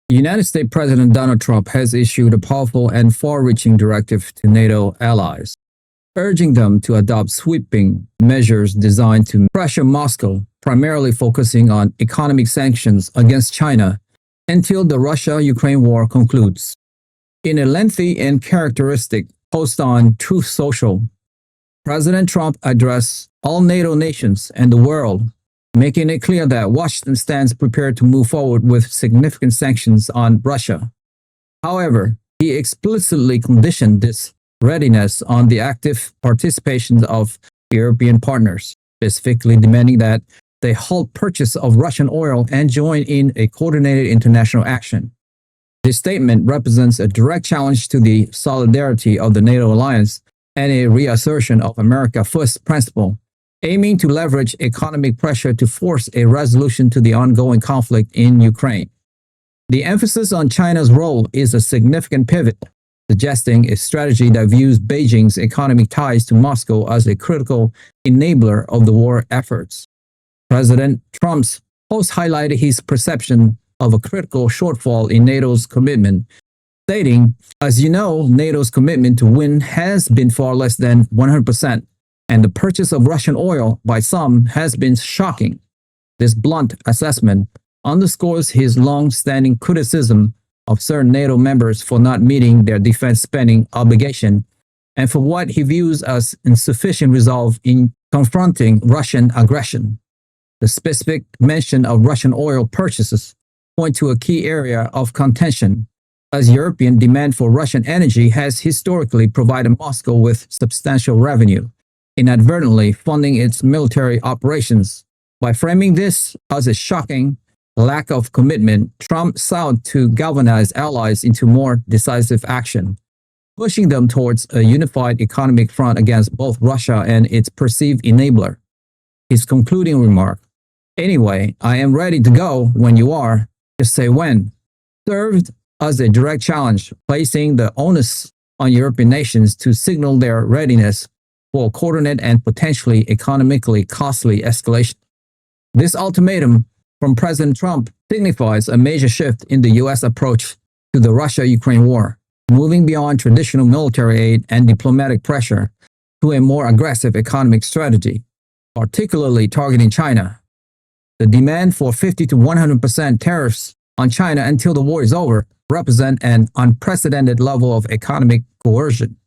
United States President Donald Trump has issued a powerful and far-reaching directive to NATO allies, urging them to adopt sweeping measures designed to pressure Moscow, primarily focusing on economic sanctions against China until the Russia-Ukraine war concludes. In a lengthy and characteristic post on Truth Social, President Trump addressed all NATO nations and the world, making it clear that Washington stands prepared to move forward with significant sanctions on Russia. However, he explicitly conditioned this readiness on the active participation of European partners, specifically demanding that they halt purchase of Russian oil and join in a coordinated international action. This statement represents a direct challenge to the solidarity of the NATO alliance and a reassertion of America First principle, aiming to leverage economic pressure to force a resolution to the ongoing conflict in Ukraine. The emphasis on China's role is a significant pivot, suggesting a strategy that views Beijing's economic ties to Moscow as a critical enabler of the war efforts. President Trump's post highlighted his perception of a critical shortfall in NATO's commitment, stating, "As you know, NATO's commitment to win has been far less than 100%, and the purchase of Russian oil by some has been shocking." This blunt assessment underscores his long-standing criticism of certain NATO members for not meeting their defense spending obligation and for what he views as insufficient resolve in confronting Russian aggression. The specific mention of Russian oil purchases point to a key area of contention, as European demand for Russian energy has historically provided Moscow with substantial revenue, inadvertently funding its military operations. By framing this as a shocking lack of commitment, Trump sought to galvanize allies into more decisive action, pushing them towards a unified economic front against both Russia and its perceived enabler. His concluding remark, "Anyway, I am ready to go when you are, just say when," served as a direct challenge, placing the onus on European nations to signal their readiness for coordinated and potentially economically costly escalation. This ultimatum from President Trump signifies a major shift in the U.S. approach to the Russia-Ukraine war, moving beyond traditional military aid and diplomatic pressure to a more aggressive economic strategy, particularly targeting China. The demand for 50 to 100% tariffs on China until the war is over represent an unprecedented level of economic coercion.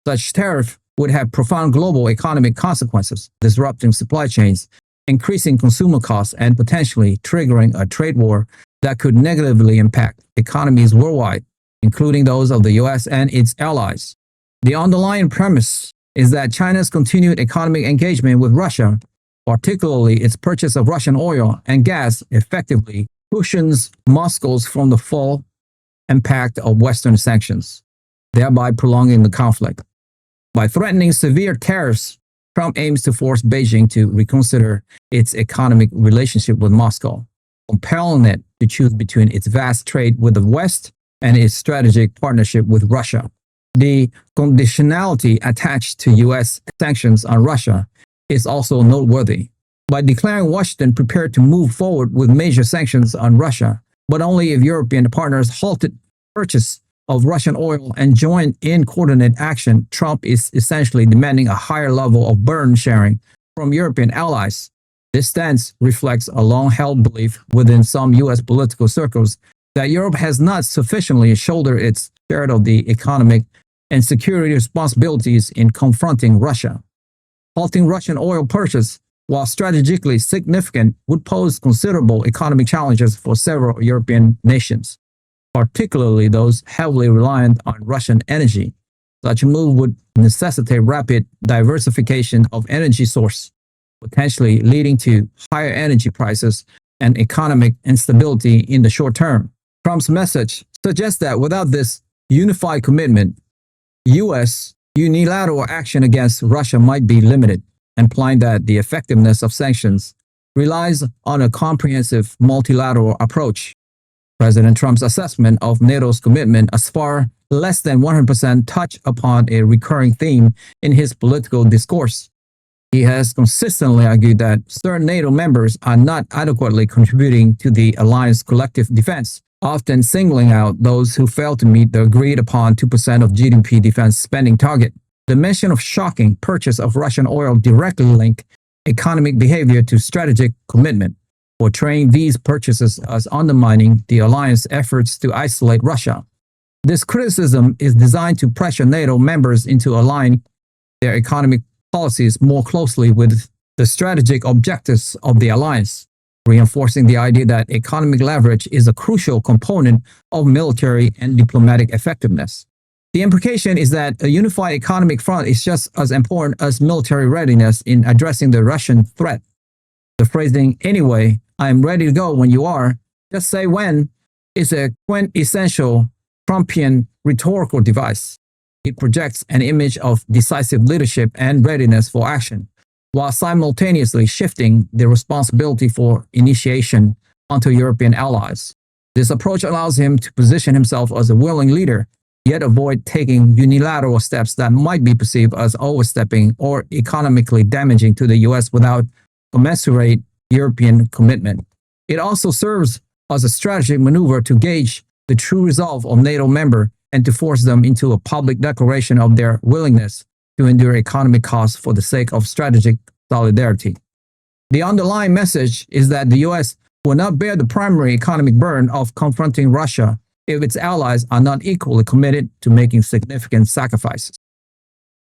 Such tariff would have profound global economic consequences, disrupting supply chains, increasing consumer costs, and potentially triggering a trade war that could negatively impact economies worldwide, including those of the US and its allies. The underlying premise is that China's continued economic engagement with Russia, particularly its purchase of Russian oil and gas, effectively cushions Moscow's from the full impact of Western sanctions, thereby prolonging the conflict. By threatening severe tariffs, Trump aims to force Beijing to reconsider its economic relationship with Moscow, compelling it to choose between its vast trade with the West and its strategic partnership with Russia. The conditionality attached to U.S. sanctions on Russia is also noteworthy. By declaring Washington prepared to move forward with major sanctions on Russia, but only if European partners halted purchase of Russian oil and joined in coordinated action, Trump is essentially demanding a higher level of burden sharing from European allies. This stance reflects a long-held belief within some U.S. political circles that Europe has not sufficiently shouldered its share of the economic and security responsibilities in confronting Russia. Halting Russian oil purchase, while strategically significant, would pose considerable economic challenges for several European nations, particularly those heavily reliant on Russian energy. Such a move would necessitate rapid diversification of energy source, potentially leading to higher energy prices and economic instability in the short term. Trump's message suggests that without this unified commitment, U.S. unilateral action against Russia might be limited, implying that the effectiveness of sanctions relies on a comprehensive multilateral approach. President Trump's assessment of NATO's commitment as far less than 100% touch upon a recurring theme in his political discourse. He has consistently argued that certain NATO members are not adequately contributing to the alliance's collective defense, often singling out those who fail to meet the agreed-upon 2% of GDP defense spending target. The mention of shocking purchase of Russian oil directly linked economic behavior to strategic commitment, portraying these purchases as undermining the alliance's efforts to isolate Russia. This criticism is designed to pressure NATO members into aligning their economic policies more closely with the strategic objectives of the alliance, reinforcing the idea that economic leverage is a crucial component of military and diplomatic effectiveness. The implication is that a unified economic front is just as important as military readiness in addressing the Russian threat. The phrasing, "Anyway, I am ready to go when you are, just say when," is a quintessential Trumpian rhetorical device. It projects an image of decisive leadership and readiness for action, while simultaneously shifting the responsibility for initiation onto European allies. This approach allows him to position himself as a willing leader, yet avoid taking unilateral steps that might be perceived as overstepping or economically damaging to the US without commensurate European commitment. It also serves as a strategic maneuver to gauge the true resolve of NATO member and to force them into a public declaration of their willingness to endure economic costs for the sake of strategic solidarity. The underlying message is that the US will not bear the primary economic burden of confronting Russia if its allies are not equally committed to making significant sacrifices.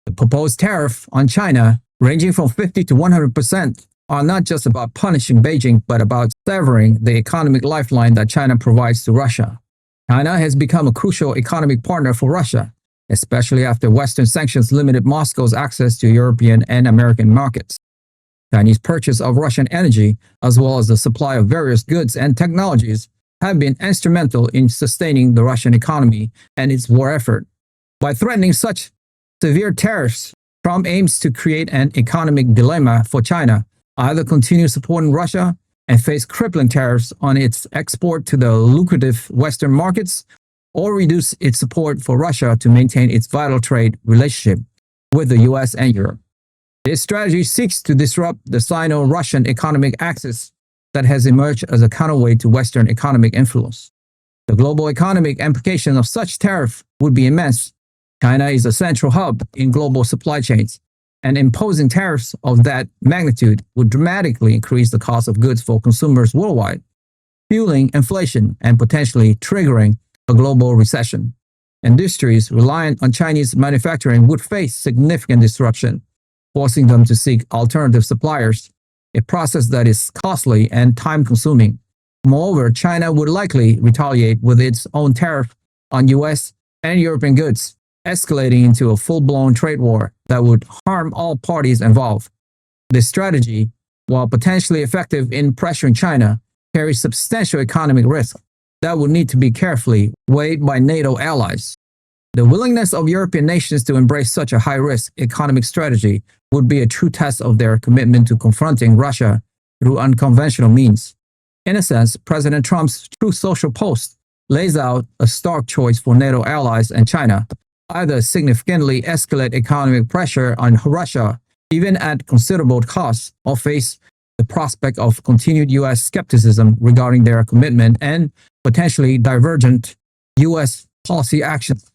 The proposed tariff on China, ranging from 50 to 100%, are not just about punishing Beijing, but about severing the economic lifeline that China provides to Russia. China has become a crucial economic partner for Russia, especially after Western sanctions limited Moscow's access to European and American markets. Chinese purchase of Russian energy, as well as the supply of various goods and technologies, have been instrumental in sustaining the Russian economy and its war effort. By threatening such severe tariffs, Trump aims to create an economic dilemma for China: either continue supporting Russia and face crippling tariffs on its export to the lucrative Western markets, or reduce its support for Russia to maintain its vital trade relationship with the US and Europe. This strategy seeks to disrupt the Sino-Russian economic axis that has emerged as a counterweight to Western economic influence. The global economic implications of such tariff would be immense. China is a central hub in global supply chains, and imposing tariffs of that magnitude would dramatically increase the cost of goods for consumers worldwide, fueling inflation and potentially triggering a global recession. Industries reliant on Chinese manufacturing would face significant disruption, forcing them to seek alternative suppliers, a process that is costly and time-consuming. Moreover, China would likely retaliate with its own tariff on US and European goods, escalating into a full-blown trade war that would harm all parties involved. This strategy, while potentially effective in pressuring China, carries substantial economic risk that would need to be carefully weighed by NATO allies. The willingness of European nations to embrace such a high-risk economic strategy would be a true test of their commitment to confronting Russia through unconventional means. In a sense, President Trump's Truth Social post lays out a stark choice for NATO allies and China: either significantly escalate economic pressure on Russia, even at considerable cost, or face the prospect of continued US skepticism regarding their commitment and potentially divergent US policy actions.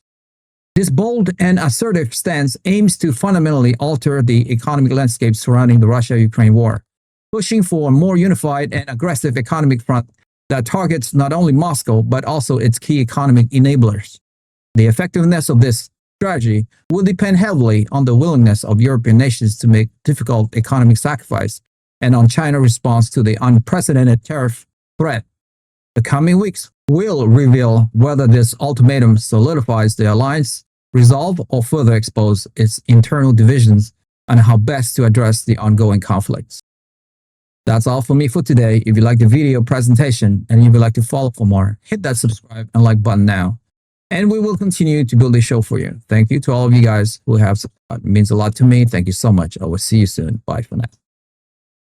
This bold and assertive stance aims to fundamentally alter the economic landscape surrounding the Russia-Ukraine war, pushing for a more unified and aggressive economic front that targets not only Moscow but also its key economic enablers. The effectiveness of this strategy will depend heavily on the willingness of European nations to make difficult economic sacrifice and on China's response to the unprecedented tariff threat. The coming weeks will reveal whether this ultimatum solidifies the alliance resolve or further expose its internal divisions and how best to address the ongoing conflicts. That's all for me for today. If you like the video presentation and you would like to follow for more, hit that subscribe and like button now. And we will continue to build this show for you. Thank you to all of you guys who have subscribed. It means a lot to me. Thank you so much. I will see you soon. Bye for now.